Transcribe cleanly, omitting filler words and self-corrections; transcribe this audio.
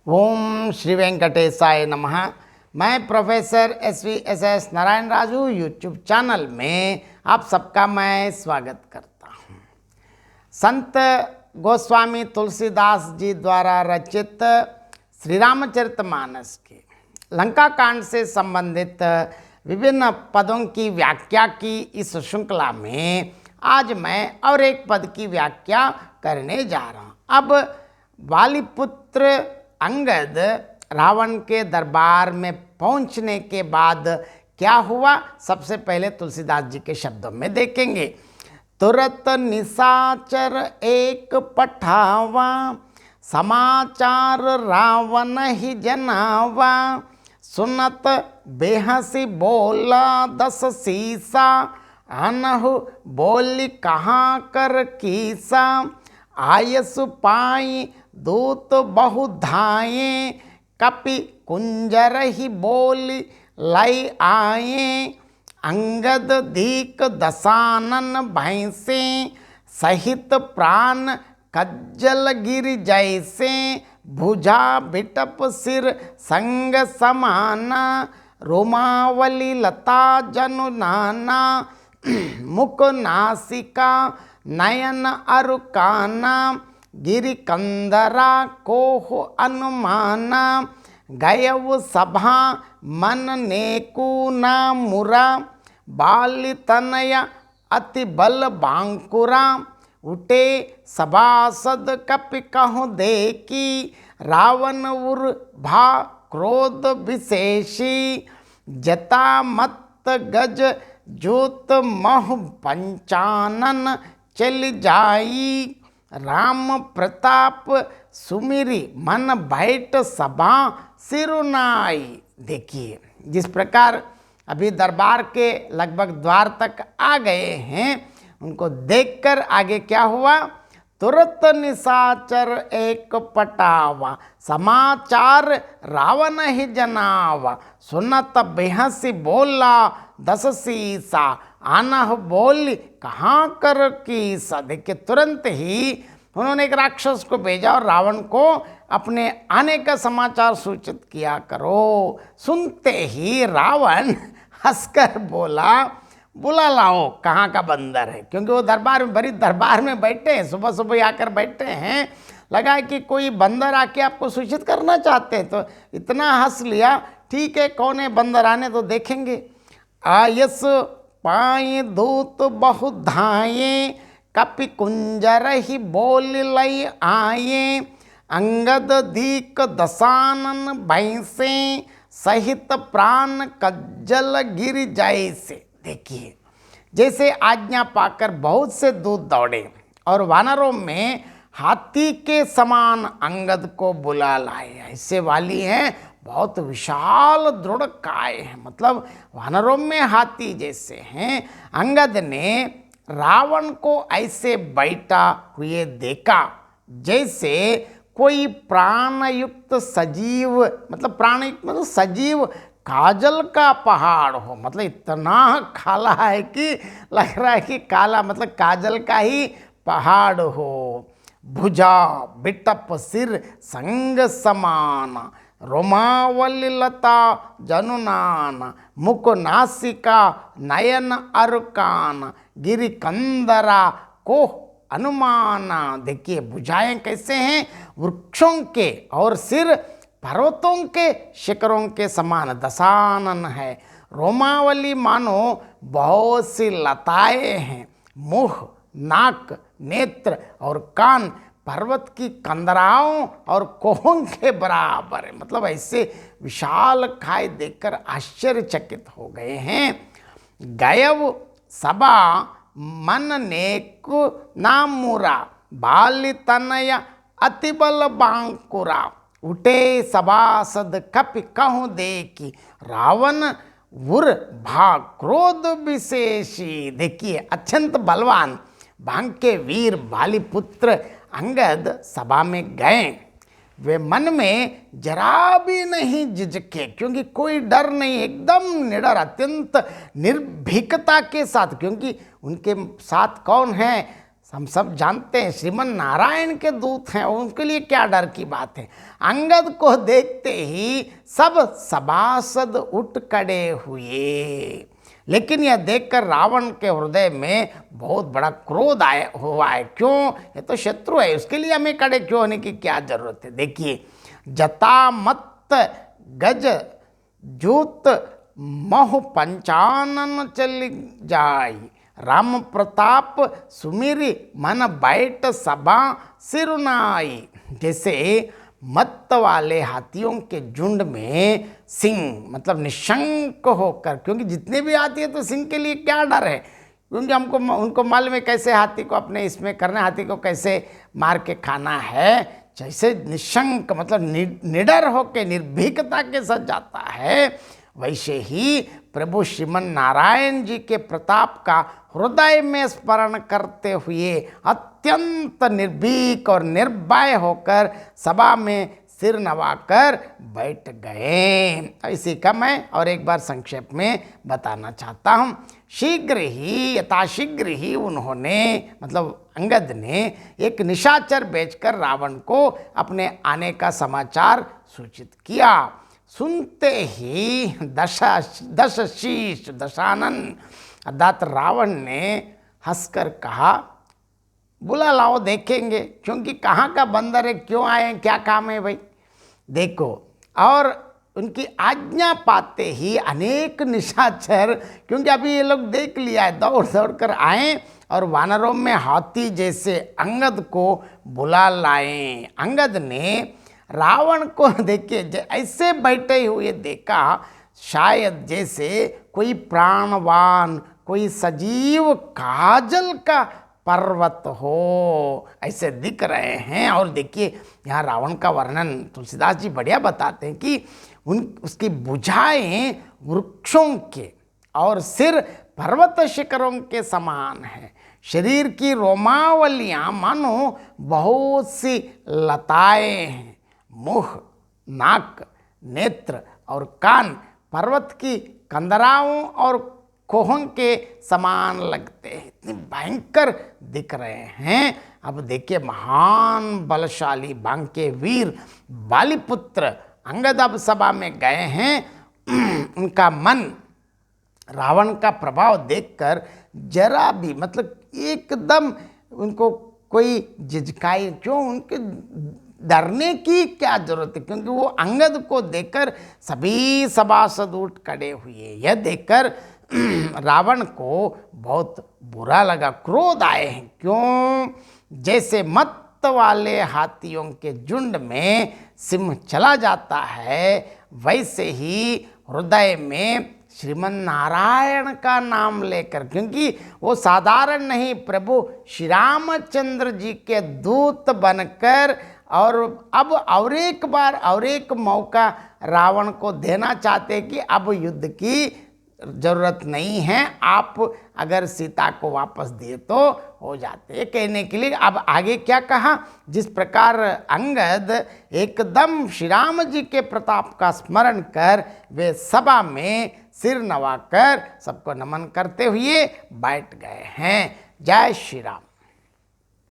ओम श्री वेंकटेशाय नमः। मैं professor S Narayan Raju YouTube channel में आप सबका मैं स्वागत करता हूँ। संत गोस्वामी तुलसीदास जी द्वारा रचित श्री रामचरितमानस के लंका कांड से संबंधित विभिन्न पदों की व्याख्या की इस श्रृंखला में आज मैं और एक पद की व्याख्या करने जा रहा हूँ। अब वालिपुत्र अंगद रावण के दरबार में पहुंचने के बाद क्या हुआ, सबसे पहले तुलसीदास जी के शब्दों में देखेंगे। तुरत निशाचर एक पठावा, समाचार रावण ही जनावा। सुनत बेहसी बोला 10 सीसा, अनहु बोली कहाँ कर कीसा। आयसु पाई दूत बहु धाये, कपि कुंजर ही बोली लाई आए। अंगद दीक दसानन भैंसे, सहित प्राण कज्जल गिर जैसे। भुजा बिटप सिर संग समाना, रोमावली लता जनु नाना। मुख नासिका नयन अरुकाना, गिरि कंदरा कोह अनुमाना। गयव सभा मन नेकु ना मुरा, बाली तनय अति बल बांकुरा। उठे सभासद कपि कहु देखी, रावण उर भा क्रोध विशेषी। जता मत गज जोत मह पंचानन, चल जाई। राम प्रताप सुमिरी मन बैठ सभा सिरुनाई। देखिए जिस प्रकार अभी दरबार के लगभग द्वार तक आ गए हैं, उनको देखकर आगे क्या हुआ। तुरत निशाचर एक पटावा, समाचार रावण ही जनावा। सुनत बेहसी बोला 10 सीसा, आनह बोली कहाँ कर कीसा। देखिए तुरंत ही उन्होंने एक राक्षस को भेजा और रावण को अपने आने का समाचार सूचित किया करो। सुनते ही रावण हंसकर बोला, बुला लाओ कहाँ का बंदर है। क्योंकि वो दरबार में, बड़ी दरबार में बैठे हैं, सुबह सुबह आकर बैठे हैं। लगा कि कोई बंदर आके आपको सूचित करना चाहते हैं, तो इतना हंस लिया। ठीक है, कौन है बंदर, आने तो देखेंगे। आयस पाए दूत बहु धाये, कपि कुंजर ही बोल लई आए। अंगद दीक दसानन भैंसे, सहित प्राण कज्जल गिर जैसे। देखिए जैसे आज्ञा पाकर बहुत से दूत दौड़े और वानरों में हाथी के समान अंगद को बुला लाए। ऐसे वाली हैं, बहुत विशाल दृढ़ काय है, मतलब वानरों में हाथी जैसे हैं। अंगद ने रावण को ऐसे बैठा हुए देखा जैसे कोई प्राणयुक्त सजीव, मतलब प्राणयुक्त मतलब सजीव काजल का पहाड़ हो। मतलब इतना काला है कि लग रहा है कि काला, मतलब काजल का ही पहाड़ हो। भुजा बिटप सिर संग समान, रोमावली लता जनुनान। मुख नासिका नयन अरुकान, गिरि कंदरा कोह अनुमाना। देखिए भुजाएं कैसे हैं, वृक्षों के, और सिर पर्वतों के शिखरों के समान दशानन है। रोमावली मानो बहुत सी लताएं हैं। मुख, नाक, नेत्र और कान पर्वत की कंदराओं और कोहों के बराबर है। मतलब ऐसे विशाल काय देखकर आश्चर्यचकित हो गए हैं। गयव सबा मन नेकु नामुरा, बाली तनय अति बल बांकुरा। उठे सभासद कपि कहु देखी, रावण उर भा क्रोध विशेषी। देखिए अत्यंत बलवान भांग के वीर बालीपुत्र अंगद सभा में गए। वे मन में जरा भी नहीं झिझके, क्योंकि कोई डर नहीं, एकदम निडर, अत्यंत निर्भीकता के साथ। क्योंकि उनके साथ कौन है, हम सब जानते हैं श्रीमन नारायण के दूत हैं, उनके लिए क्या डर की बात है। अंगद को देखते ही सब सभासद उठ खड़े हुए, लेकिन यह देखकर रावण के हृदय में बहुत बड़ा क्रोध हुआ है। क्यों? ये तो शत्रु है, उसके लिए हमें खड़े क्यों होने की क्या जरूरत है। देखिए, जता मत गज जूत मोह पंचानन चल जाई, राम प्रताप सुमिरी मन बैठ सभा सिरुनाई। जैसे मत्त वाले हाथियों के झुंड में सिंह मतलब निशंक होकर, क्योंकि जितने भी हाथी है तो सिंह के लिए क्या डर है, क्योंकि हमको उनको मालूम है कैसे हाथी को अपने इसमें करना, हाथी को कैसे मार के खाना है। जैसे निशंक मतलब निडर होकर निर्भीकता के साथ जाता है, वैसे ही प्रभु श्रीमन नारायण जी के प्रताप का हृदय में स्मरण करते हुए अत्यंत निर्भीक और निर्भय होकर सभा में सिर नवाकर बैठ गए। इसी का मैं और एक बार संक्षेप में बताना चाहता हूँ। शीघ्र ही यथाशीघ्र ही उन्होंने मतलब अंगद ने एक निशाचर भेजकर रावण को अपने आने का समाचार सूचित किया। सुनते ही दश शीश दशानन अर्थात रावण ने हंसकर कहा, बुला लाओ देखेंगे, क्योंकि कहाँ का बंदर है, क्यों आए हैं, क्या काम है भाई, देखो। और उनकी आज्ञा पाते ही अनेक निशाचर, क्योंकि अभी ये लोग देख लिया है, दौड़ दौड़ कर आए और वानरों में हाथी जैसे अंगद को बुला लाए। अंगद ने रावण को देखिए ऐसे बैठे हुए देखा, शायद जैसे कोई प्राणवान, कोई सजीव काजल का पर्वत हो, ऐसे दिख रहे हैं। और देखिए यहाँ रावण का वर्णन तुलसीदास जी बढ़िया बताते हैं कि उसकी भुजाएं वृक्षों के और सिर पर्वत शिखरों के समान है। शरीर की रोमावलियाँ मानो बहुत सी लताएं हैं। मुख, नाक, नेत्र और कान पर्वत की कंदराओं और कोहों के समान लगते हैं, इतने भयंकर दिख रहे हैं। अब देखिए, महान बलशाली बांके वीर बालीपुत्र अंगद अब सभा में गए हैं। उनका मन रावण का प्रभाव देखकर जरा भी मतलब एकदम उनको कोई झिझकाई क्यों, उनके डरने की क्या जरूरत है, क्योंकि वो अंगद को देखकर सभी सभासद उठ खड़े हुए। यह देखकर रावण को बहुत बुरा लगा, क्रोध आए हैं। क्यों? जैसे मत्त वाले हाथियों के झुंड में सिंह चला जाता है, वैसे ही हृदय में श्रीमन नारायण का नाम लेकर, क्योंकि वो साधारण नहीं, प्रभु श्री रामचंद्र जी के दूत बनकर और अब और एक बार और एक मौका रावण को देना चाहते कि अब युद्ध की जरूरत नहीं है, आप अगर सीता को वापस दिए तो हो जाते। कहने के लिए अब आगे क्या कहा, जिस प्रकार अंगद एकदम श्री राम जी के प्रताप का स्मरण कर वे सभा में सिर नवाकर सबको नमन करते हुए बैठ गए हैं। जय श्री राम।